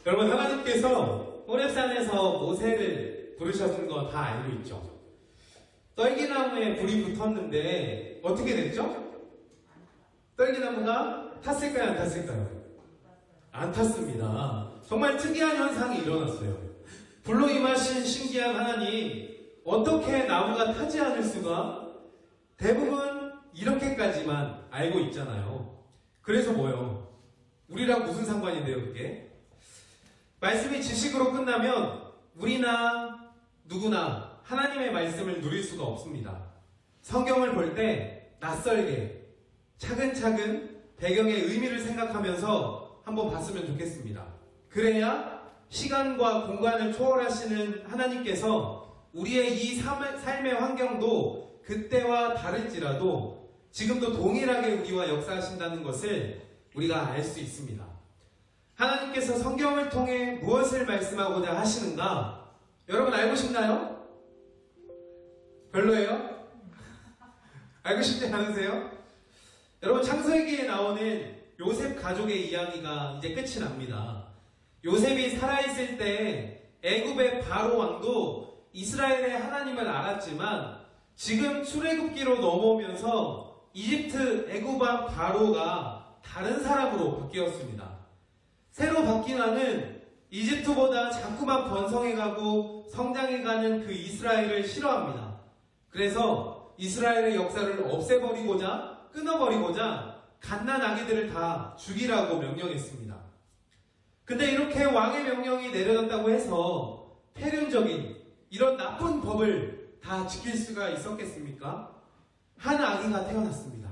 여러분, 하나님께서 호렙산에서 모세를 부르셨던 거 다 알고 있죠? 떨기나무에 불이 붙었는데 어떻게 됐죠? 떨기나무가 탔을까요? 안 탔을까요? 안 탔습니다. 정말 특이한 현상이 일어났어요. 불로 임하신 신기한 하나님, 어떻게 나무가 타지 않을 수가? 대부분 이렇게까지만 알고 있잖아요. 그래서 뭐요? 우리랑 무슨 상관인데요, 그게? 말씀이 지식으로 끝나면 우리나 누구나 하나님의 말씀을 누릴 수가 없습니다. 성경을 볼 때 낯설게 차근차근 배경의 의미를 생각하면서 한번 봤으면 좋겠습니다. 그래야 시간과 공간을 초월하시는 하나님께서 우리의 이 삶의 환경도 그때와 다를지라도 지금도 동일하게 우리와 역사하신다는 것을 우리가 알 수 있습니다. 하나님께서 성경을 통해 무엇을 말씀하고자 하시는가? 여러분 알고 싶나요? 별로예요? 알고 싶지 않으세요? 여러분, 창세기에 나오는 요셉 가족의 이야기가 이제 끝이 납니다. 요셉이 살아있을 때 애굽의 바로 왕도 이스라엘의 하나님을 알았지만 지금 출애굽기로 넘어오면서 이집트 애굽 왕 바로가 다른 사람으로 바뀌었습니다. 새로 바뀐 왕은 이집트보다 자꾸만 번성해가고 성장해가는 그 이스라엘을 싫어합니다. 그래서 이스라엘의 역사를 없애버리고자 끊어버리고자 갓난 아기들을 다 죽이라고 명령했습니다. 근데 이렇게 왕의 명령이 내려졌다고 해서 폐륜적인 이런 나쁜 법을 다 지킬 수가 있었겠습니까? 한 아기가 태어났습니다.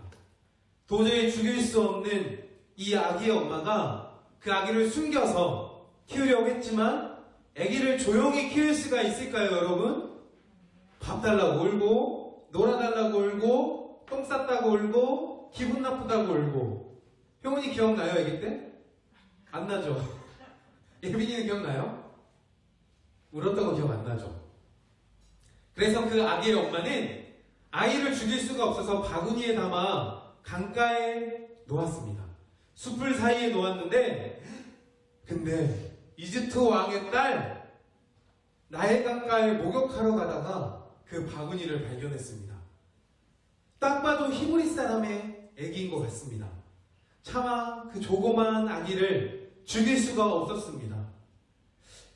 도저히 죽일 수 없는 이 아기의 엄마가 그 아기를 숨겨서 키우려고 했지만 아기를 조용히 키울 수가 있을까요, 여러분? 밥 달라고 울고 놀아달라고 울고 똥 쌌다고 울고 기분 나쁘다고 울고. 효은이 기억나요, 아기 때? 안 나죠? 예빈이는 기억나요? 울었다고 기억 안 나죠? 그래서 그 아기의 엄마는 아이를 죽일 수가 없어서 바구니에 담아 강가에 놓았습니다. 숲을 사이에 놓았는데 근데 이집트 왕의 딸 나일 강가에 목욕하러 가다가 그 바구니를 발견했습니다. 딱 봐도 히브리 사람의 아기인 것 같습니다. 차마 그 조그만 아기를 죽일 수가 없었습니다.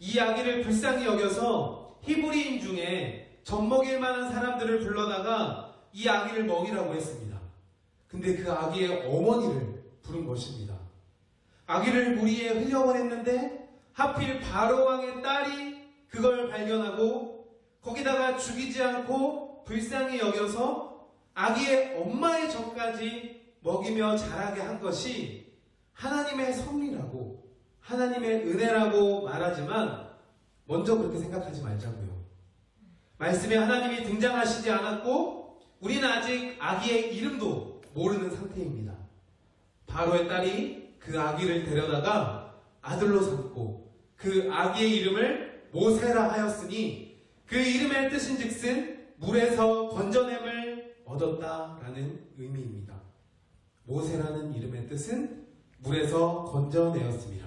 이 아기를 불쌍히 여겨서 히브리인 중에 젖먹일 만한 사람들을 불러다가 이 아기를 먹이라고 했습니다. 근데 그 아기의 어머니를 부른 것입니다. 아기를 물 위에 흘려보냈는데 하필 바로왕의 딸이 그걸 발견하고 거기다가 죽이지 않고 불쌍히 여겨서 아기의 엄마의 젖까지 먹이며 자라게 한 것이 하나님의 섭리라고 하나님의 은혜라고 말하지만 먼저 그렇게 생각하지 말자고요. 말씀에 하나님이 등장하시지 않았고 우리는 아직 아기의 이름도 모르는 상태입니다. 바로의 딸이 그 아기를 데려다가 아들로 삼고 그 아기의 이름을 모세라 하였으니 그 이름의 뜻인즉슨 물에서 건져냄을 얻었다라는 의미입니다. 모세라는 이름의 뜻은 물에서 건져내었습니다.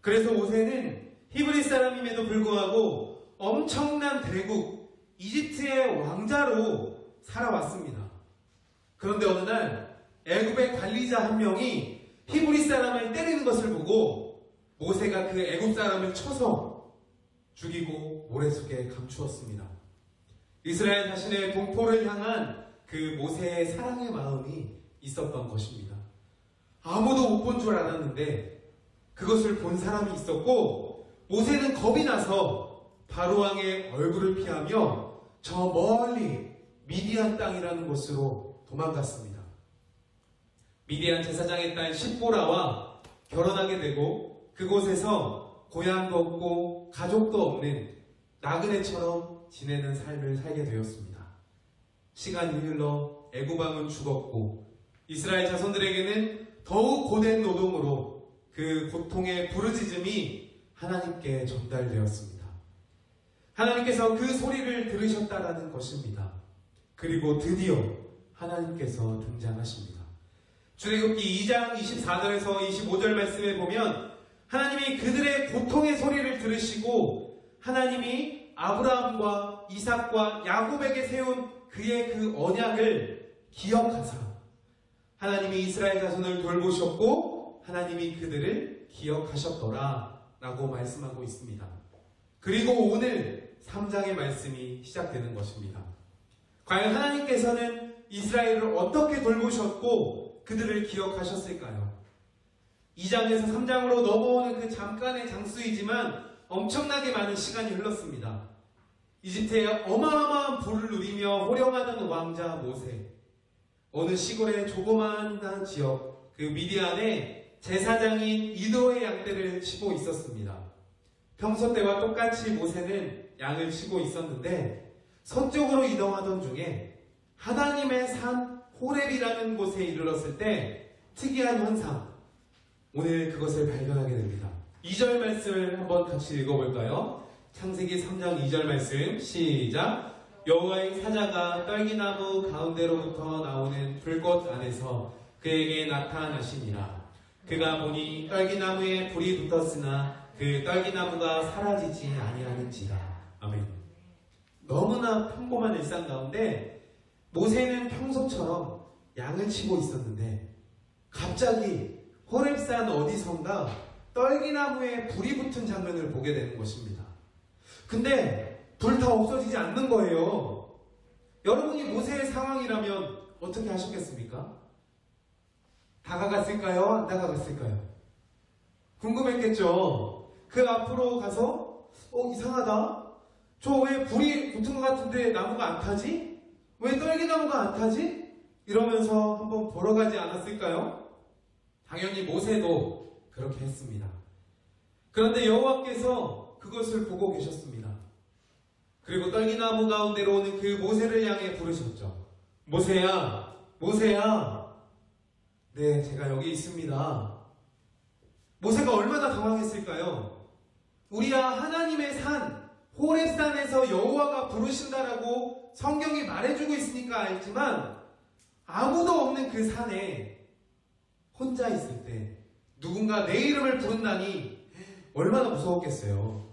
그래서 모세는 히브리 사람임에도 불구하고 엄청난 대국 이집트의 왕자로 살아왔습니다. 그런데 어느 날 애굽의 관리자 한 명이 히브리 사람을 때리는 것을 보고 모세가 그 애굽 사람을 쳐서 죽이고 모래 속에 감추었습니다. 이스라엘 자신의 동포를 향한 그 모세의 사랑의 마음이 있었던 것입니다. 아무도 못 본 줄 알았는데 그것을 본 사람이 있었고 모세는 겁이 나서 바로왕의 얼굴을 피하며 저 멀리 미디안 땅이라는 곳으로 도망갔습니다. 미디안 제사장의 딸 십보라와 결혼하게 되고 그곳에서 고향도 없고 가족도 없는 나그네처럼 지내는 삶을 살게 되었습니다. 시간이 흘러 애굽 왕은 죽었고 이스라엘 자손들에게는 더욱 고된 노동으로 그 고통의 부르짖음이 하나님께 전달되었습니다. 하나님께서 그 소리를 들으셨다라는 것입니다. 그리고 드디어 하나님께서 등장하십니다. 출애굽기 2장 24절에서 25절 말씀에 보면 하나님이 그들의 고통의 소리를 들으시고 하나님이 아브라함과 이삭과 야곱에게 세운 그의 그 언약을 기억하사 하나님이 이스라엘 자손을 돌보셨고 하나님이 그들을 기억하셨더라 라고 말씀하고 있습니다. 그리고 오늘 3장의 말씀이 시작되는 것입니다. 과연 하나님께서는 이스라엘을 어떻게 돌보셨고 그들을 기억하셨을까요? 2장에서 3장으로 넘어오는 그 잠깐의 장수이지만 엄청나게 많은 시간이 흘렀습니다. 이집트의 어마어마한 부를 누리며 호령하던 왕자 모세, 어느 시골의 조그마한 지역 그 미디안에 제사장인 이도의 양떼를 치고 있었습니다. 평소 때와 똑같이 모세는 양을 치고 있었는데 서쪽으로 이동하던 중에 하나님의 산 호렙이라는 곳에 이르렀을 때 특이한 현상, 오늘 그것을 발견하게 됩니다. 2절 말씀을 한번 같이 읽어볼까요? 창세기 3장 2절 말씀 시작. 여호와의 사자가 떨기나무 가운데로부터 나오는 불꽃 안에서 그에게 나타나시니라. 그가 보니 떨기나무에 불이 붙었으나 그 떨기나무가 사라지지 아니하는지라. 아멘. 너무나 평범한 일상 가운데 모세는 평소처럼 양을 치고 있었는데 갑자기 호렙산 어디선가 떨기나무에 불이 붙은 장면을 보게 되는 것입니다. 근데 불 다 없어지지 않는 거예요. 여러분이 모세의 상황이라면 어떻게 하셨겠습니까? 다가갔을까요? 안 다가갔을까요? 궁금했겠죠. 그 앞으로 가서 이상하다. 저 왜 불이 붙은 것 같은데 나무가 안 타지? 왜 떨기나무가 안 타지? 이러면서 한번 보러 가지 않았을까요? 당연히 모세도 그렇게 했습니다. 그런데 여호와께서 그것을 보고 계셨습니다. 그리고 떨기나무 가운데로 오는 그 모세를 향해 부르셨죠. 모세야, 모세야. 네, 제가 여기 있습니다. 모세가 얼마나 당황했을까요? 우리야 하나님의 산, 호렙산에서 여호와가 부르신다라고 성경이 말해주고 있으니까 알지만 아무도 없는 그 산에 혼자 있을 때 누군가 내 이름을 부른다니 얼마나 무서웠겠어요.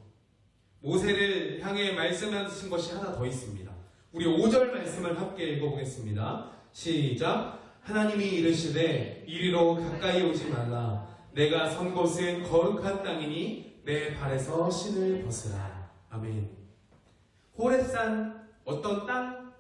모세를 향해 말씀하신 것이 하나 더 있습니다. 우리 5절 말씀을 함께 읽어보겠습니다. 시작. 하나님이 이르시되 이리로 가까이 오지 말라. 내가 선 곳은 거룩한 땅이니 내 발에서 신을 벗으라. 아멘. 호렙산 어떤 땅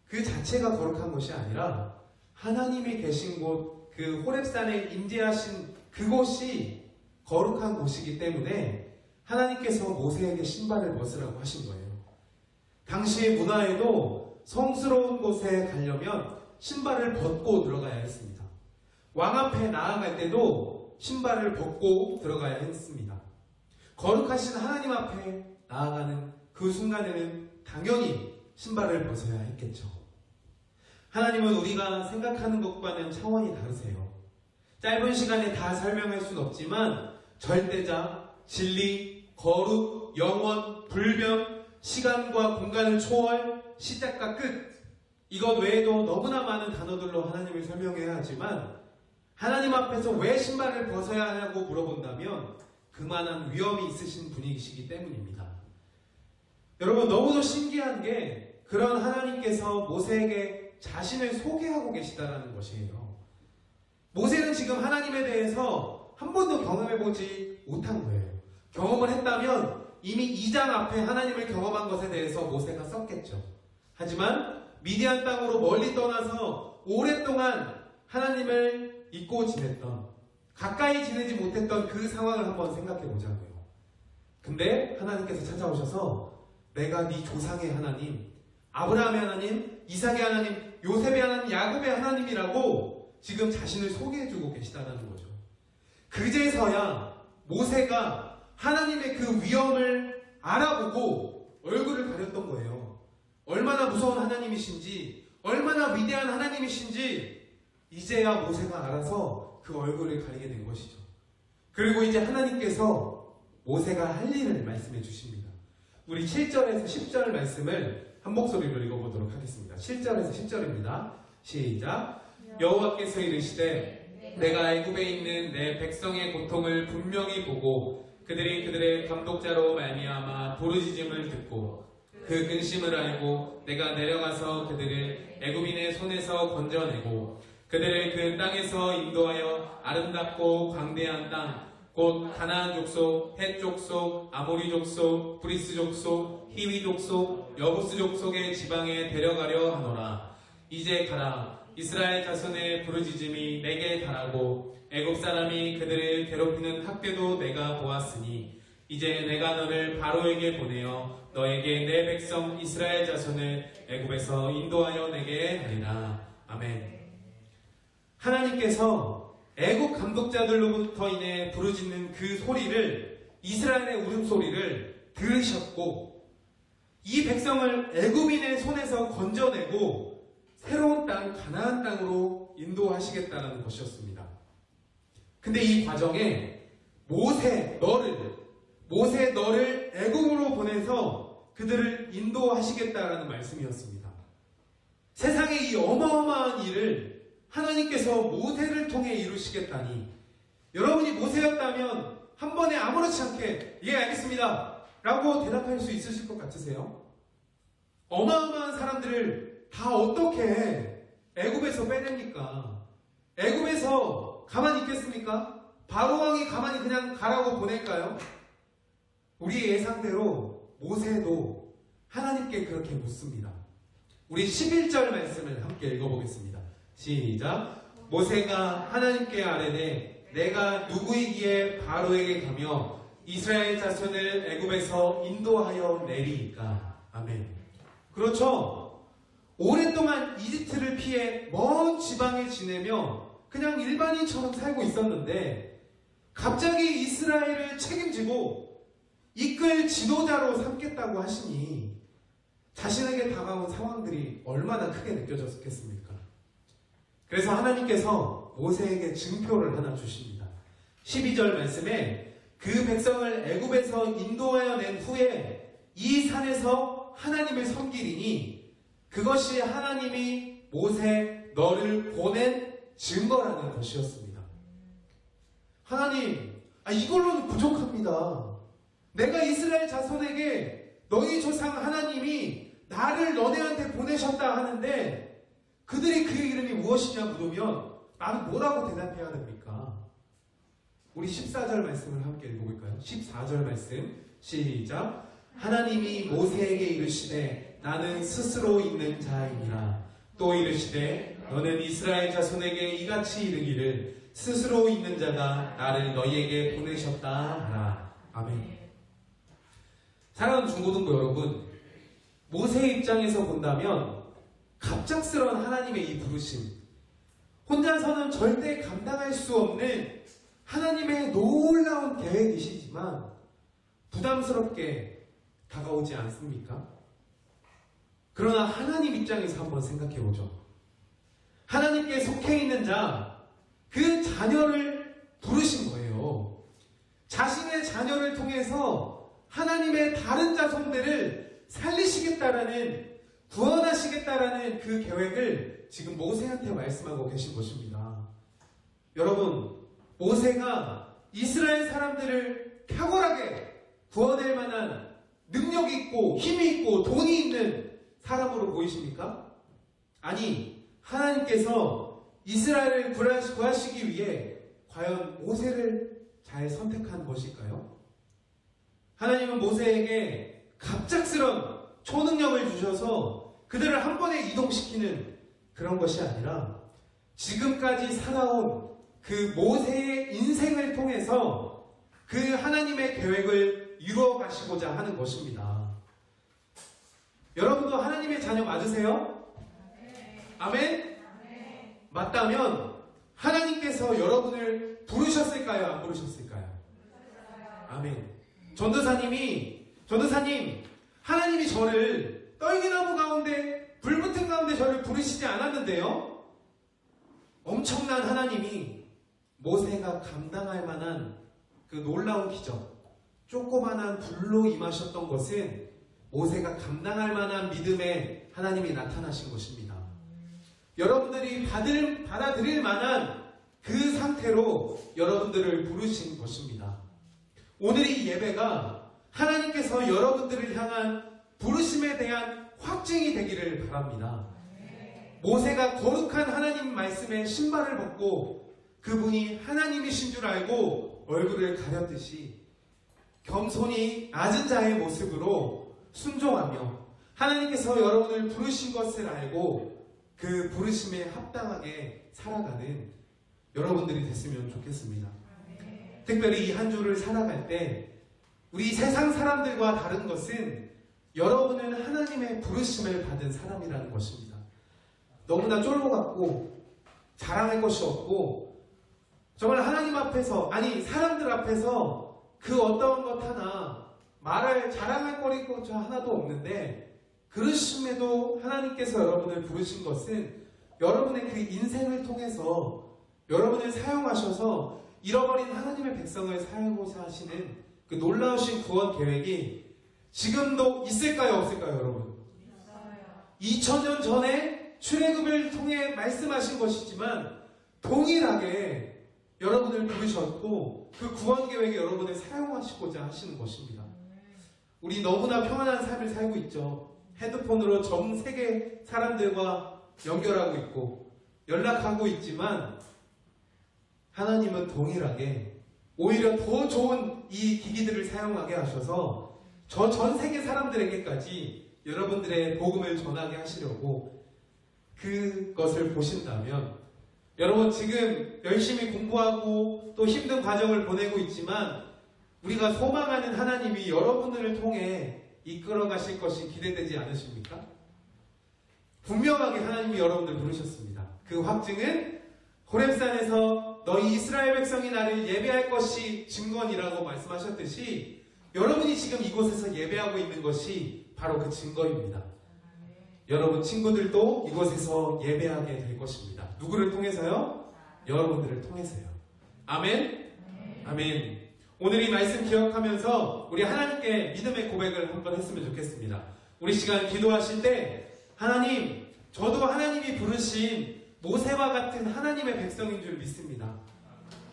그 자체가 거룩한 것이 아니라 하나님이 계신 곳 그 호렙산에 임재하신 그곳이 거룩한 곳이기 때문에 하나님께서 모세에게 신발을 벗으라고 하신 거예요. 당시의 문화에도 성스러운 곳에 가려면 신발을 벗고 들어가야 했습니다. 왕 앞에 나아갈 때도 신발을 벗고 들어가야 했습니다. 거룩하신 하나님 앞에 나아가는 그 순간에는 당연히 신발을 벗어야 했겠죠. 하나님은 우리가 생각하는 것과는 차원이 다르세요. 짧은 시간에 다 설명할 수는 없지만 절대자, 진리, 거룩, 영원, 불변, 시간과 공간을 초월, 시작과 끝, 이것 외에도 너무나 많은 단어들로 하나님을 설명해야 하지만 하나님 앞에서 왜 신발을 벗어야 하냐고 물어본다면 그만한 위험이 있으신 분이시기 때문입니다. 여러분, 너무도 신기한 게 그런 하나님께서 모세에게 자신을 소개하고 계시다라는 것이에요. 모세는 지금 하나님에 대해서 한 번도 경험해보지 못한 거예요. 경험을 했다면 이미 2장 앞에 하나님을 경험한 것에 대해서 모세가 썼겠죠. 하지만 미디안 땅으로 멀리 떠나서 오랫동안 하나님을 잊고 지냈던, 가까이 지내지 못했던 그 상황을 한번 생각해 보자고요. 근데 하나님께서 찾아오셔서 내가 네 조상의 하나님, 아브라함의 하나님, 이삭의 하나님, 요셉의 하나님, 야곱의 하나님이라고 지금 자신을 소개해주고 계시다는 거죠. 그제서야 모세가 하나님의 그 위엄을 알아보고 얼굴을 가렸던 거예요. 얼마나 무서운 하나님이신지, 얼마나 위대한 하나님이신지 이제야 모세가 알아서 그 얼굴을 가리게 된 것이죠. 그리고 이제 하나님께서 모세가 할 일을 말씀해 주십니다. 우리 7절에서 10절 말씀을 한 목소리로 읽어보도록 하겠습니다. 7절에서 10절입니다. 시작. 여호와께서 이르시되 내가 애굽에 있는 내 백성의 고통을 분명히 보고 그들이 그들의 감독자로 말미암아 부르짖음을 듣고 그 근심을 알고 내가 내려가서 그들을 애굽인의 손에서 건져내고 그들을 그 땅에서 인도하여 아름답고 광대한 땅 곧 가나안 족속, 헷 족속, 아모리 족속, 브리스 족속, 히위 족속, 여부스 족속의 지방에 데려가려 하노라. 이제 가라. 이스라엘 자손의 부르짖음이 내게 달하고 애굽 사람이 그들을 괴롭히는 학대도 내가 보았으니 이제 내가 너를 바로에게 보내어 너에게 내 백성 이스라엘 자손을 애굽에서 인도하여 내게 하리라. 아멘. 하나님께서 애국 감독자들로부터 인해 부르짖는 그 소리를, 이스라엘의 울음소리를 들으셨고 이 백성을 애굽인의 손에서 건져내고 새로운 땅 가나안 땅으로 인도하시겠다는 것이었습니다. 근데 이 과정에 모세 너를 애굽으로 보내서 그들을 인도하시겠다라는 말씀이었습니다. 세상의 이 어마어마한 일을 하나님께서 모세를 통해 이루시겠다니, 여러분이 모세였다면 한 번에 아무렇지 않게 예 알겠습니다 라고 대답할 수 있으실 것 같으세요? 어마어마한 사람들을 다 어떻게 애굽에서 빼냅니까? 애굽에서 가만히 있겠습니까? 바로왕이 가만히 그냥 가라고 보낼까요? 우리의 예상대로 모세도 하나님께 그렇게 묻습니다. 우리 11절 말씀을 함께 읽어보겠습니다. 시작. 모세가 하나님께 아뢰되 내가 누구이기에 바로에게 가며 이스라엘 자손을 애굽에서 인도하여 내리이까. 아멘. 그렇죠. 오랫동안 이집트를 피해 먼 지방에 지내며 그냥 일반인처럼 살고 있었는데 갑자기 이스라엘을 책임지고 이끌 지도자로 삼겠다고 하시니 자신에게 다가온 상황들이 얼마나 크게 느껴졌겠습니까? 그래서 하나님께서 모세에게 증표를 하나 주십니다. 12절 말씀에 그 백성을 애굽에서 인도하여 낸 후에 이 산에서 하나님을 섬기리니 그것이 하나님이 모세 너를 보낸 증거라는 것이었습니다. 하나님, 이걸로는 부족합니다. 내가 이스라엘 자손에게 너희 조상 하나님이 나를 너네한테 보내셨다 하는데 그들이 그 이름이 무엇이냐 물으면 나는 뭐라고 대답해야 됩니까? 우리 14절 말씀을 함께 읽어볼까요? 14절 말씀 시작. 하나님이 모세에게 이르시되 나는 스스로 있는 자이니라. 또 이르시되 너는 이스라엘 자손에게 이같이 이르기를 스스로 있는 자가 나를 너희에게 보내셨다 하라. 아멘. 사랑하는 중고등부 여러분, 모세의 입장에서 본다면 갑작스러운 하나님의 이 부르심, 혼자서는 절대 감당할 수 없는 하나님의 놀라운 계획이시지만 부담스럽게 다가오지 않습니까? 그러나 하나님 입장에서 한번 생각해보죠. 하나님께 속해 있는 자, 그 자녀를 부르신 거예요. 자신의 자녀를 통해서 하나님의 다른 자손들을 살리시겠다라는, 구원하시겠다라는 그 계획을 지금 모세한테 말씀하고 계신 것입니다. 여러분, 모세가 이스라엘 사람들을 탁월하게 구원할 만한 능력이 있고 힘이 있고 돈이 있는 사람으로 보이십니까? 아니, 하나님께서 이스라엘을 구하시기 위해 과연 모세를 잘 선택한 것일까요? 하나님은 모세에게 갑작스런 초능력을 주셔서 그들을 한 번에 이동시키는 그런 것이 아니라 지금까지 살아온 그 모세의 인생을 통해서 그 하나님의 계획을 이루어 가시고자 하는 것입니다. 여러분도 하나님의 자녀 맞으세요? 아멘? 맞다면 하나님께서 여러분을 부르셨을까요? 안 부르셨을까요? 아멘. 전도사님, 하나님이 저를 떨기나무 가운데, 불붙은 가운데 저를 부르시지 않았는데요? 엄청난 하나님이 모세가 감당할 만한 그 놀라운 기적, 조그만한 불로 임하셨던 것은 모세가 감당할 만한 믿음에 하나님이 나타나신 것입니다. 여러분들이 받아들일 만한 그 상태로 여러분들을 부르신 것입니다. 오늘 이 예배가 하나님께서 여러분들을 향한 부르심에 대한 확증이 되기를 바랍니다. 모세가 거룩한 하나님 말씀에 신발을 벗고 그분이 하나님이신 줄 알고 얼굴을 가렸듯이 겸손히 낮은 자의 모습으로 순종하며 하나님께서 여러분을 부르신 것을 알고 그 부르심에 합당하게 살아가는 여러분들이 됐으면 좋겠습니다. 특별히 이 한 주를 살아갈 때 우리 세상 사람들과 다른 것은 여러분은 하나님의 부르심을 받은 사람이라는 것입니다. 너무나 쫄보 같고 자랑할 것이 없고 정말 하나님 앞에서, 아니 사람들 앞에서 그 어떤 것 하나 말할 자랑할 거리조차 하나도 없는데, 그러심에도 하나님께서 여러분을 부르신 것은 여러분의 그 인생을 통해서 여러분을 사용하셔서 잃어버린 하나님의 백성을 살고자 하시는 그 놀라우신 구원 계획이 지금도 있을까요, 없을까요, 여러분? 2000년 전에 출애굽을 통해 말씀하신 것이지만 동일하게 여러분을 부르셨고 그 구원 계획에 여러분을 사용하시고자 하시는 것입니다. 우리 너무나 평안한 삶을 살고 있죠. 헤드폰으로 전 세계 사람들과 연결하고 있고 연락하고 있지만 하나님은 동일하게 오히려 더 좋은 이 기기들을 사용하게 하셔서 저 전 세계 사람들에게까지 여러분들의 복음을 전하게 하시려고 그것을 보신다면, 여러분 지금 열심히 공부하고 또 힘든 과정을 보내고 있지만 우리가 소망하는 하나님이 여러분들을 통해 이끌어 가실 것이 기대되지 않으십니까? 분명하게 하나님이 여러분들 부르셨습니다. 그 확증은 호렙산에서 너희 이스라엘 백성이 나를 예배할 것이 증거니라고 말씀하셨듯이 여러분이 지금 이곳에서 예배하고 있는 것이 바로 그 증거입니다. 여러분 친구들도 이곳에서 예배하게 될 것입니다. 누구를 통해서요? 여러분들을 통해서요. 아멘? 아멘. 오늘 이 말씀 기억하면서 우리 하나님께 믿음의 고백을 한번 했으면 좋겠습니다. 우리 시간 기도하실 때 하나님, 저도 하나님이 부르신 모세와 같은 하나님의 백성인 줄 믿습니다.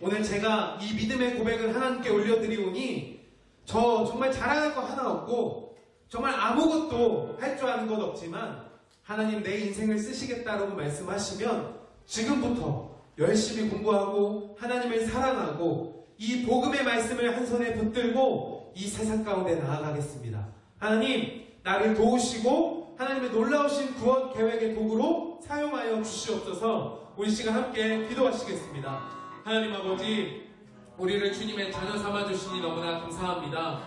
오늘 제가 이 믿음의 고백을 하나님께 올려드리오니 저 정말 자랑할 거 하나 없고 정말 아무것도 할 줄 아는 것 없지만 하나님 내 인생을 쓰시겠다라고 말씀하시면 지금부터 열심히 공부하고 하나님을 사랑하고 이 복음의 말씀을 한 손에 붙들고 이 세상 가운데 나아가겠습니다. 하나님 나를 도우시고 하나님의 놀라우신 구원 계획의 도구로 사용하여 주시옵소서. 우리 시간 함께 기도하시겠습니다. 하나님 아버지, 우리를 주님의 자녀 삼아주시니 너무나 감사합니다.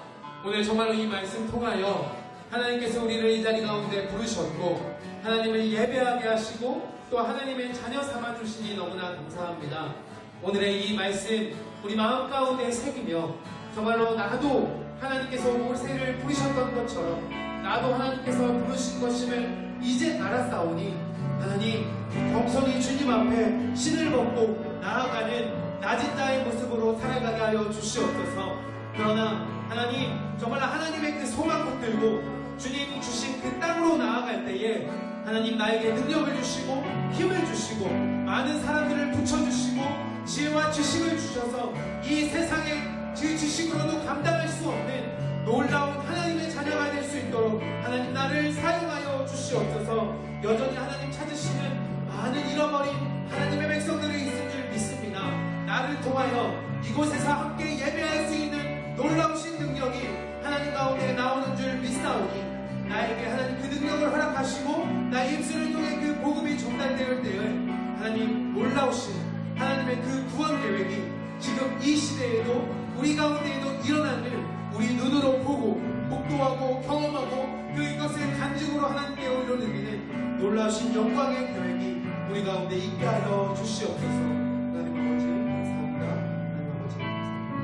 오늘 정말로 이 말씀 통하여 하나님께서 우리를 이 자리 가운데 부르셨고 하나님을 예배하게 하시고 또 하나님의 자녀 삼아주시니 너무나 감사합니다. 오늘의 이 말씀 우리 마음 가운데 새기며 정말로 나도 하나님께서 모세를 부르셨던 것처럼 나도 하나님께서 부르신 것임을 이제 알았사오니 하나님 겸손히 주님 앞에 신을 벗고 나아가는 낮은 자의 모습으로 살아가게 하여 주시옵소서. 그러나 하나님 정말 하나님의 그 소망 붙들고 주님 주신 그 땅으로 나아갈 때에 하나님 나에게 능력을 주시고 힘을 주시고 많은 사람들을 붙여주시고 지혜와 지식을 주셔서 이 세상의 그 지식으로도 감당할 수 없는 놀라운 하나님의 자녀가 될 수 있도록 하나님 나를 사용하여 주시옵소서. 여전히 하나님 찾으시는 많은 잃어버린 하나님의 백성들이 있을 줄 믿습니다. 나를 통하여 이곳에서 함께 예배할 수 있는 놀라우신 능력이 하나님 가운데 나오는 줄 믿사오니 나에게 하나님 그 능력을 허락하시고 나의 입술을 통해 그 복음이 전달될 때에 하나님 놀라우신 하나님의 그 구원 계획이 지금 이 시대에도 우리 가운데에도 일어나는 우리 눈으로 보고 목도하고 경험하고 그것을 간증으로 하나님께 올려드리는 놀라우신 영광의 계획이 우리 가운데 있게 하여 주시옵소서. 하나님 아버지 감사합니다. 하나님 아버지 감사합니다.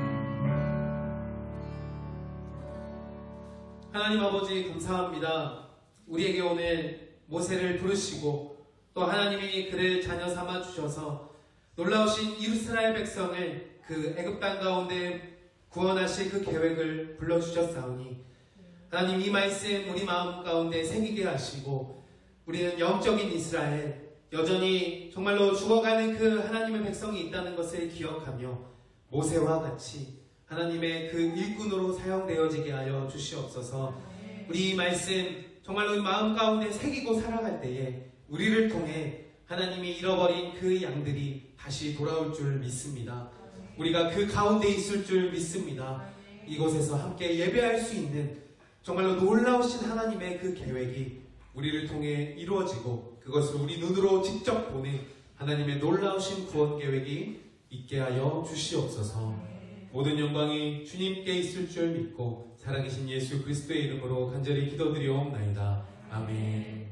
하나님 아버지 감사합니다. 우리에게 오늘 모세를 부르시고 또 하나님이 그를 자녀 삼아 주셔서 놀라우신 이스라엘 백성을 그 애굽 땅 가운데 구원하실 그 계획을 불러주셨사오니 하나님 이 말씀 우리 마음 가운데 새기게 하시고 우리는 영적인 이스라엘 여전히 정말로 죽어가는 그 하나님의 백성이 있다는 것을 기억하며 모세와 같이 하나님의 그 일꾼으로 사용되어지게 하여 주시옵소서. 우리 이 말씀 정말로 마음 가운데 새기고 살아갈 때에 우리를 통해 하나님이 잃어버린 그 양들이 다시 돌아올 줄 믿습니다. 우리가 그 가운데 있을 줄 믿습니다. 이곳에서 함께 예배할 수 있는 정말로 놀라우신 하나님의 그 계획이 우리를 통해 이루어지고 그것을 우리 눈으로 직접 보는 하나님의 놀라우신 구원 계획이 있게 하여 주시옵소서. 모든 영광이 주님께 있을 줄 믿고 살아계신 예수 그리스도의 이름으로 간절히 기도드리옵나이다. 아멘.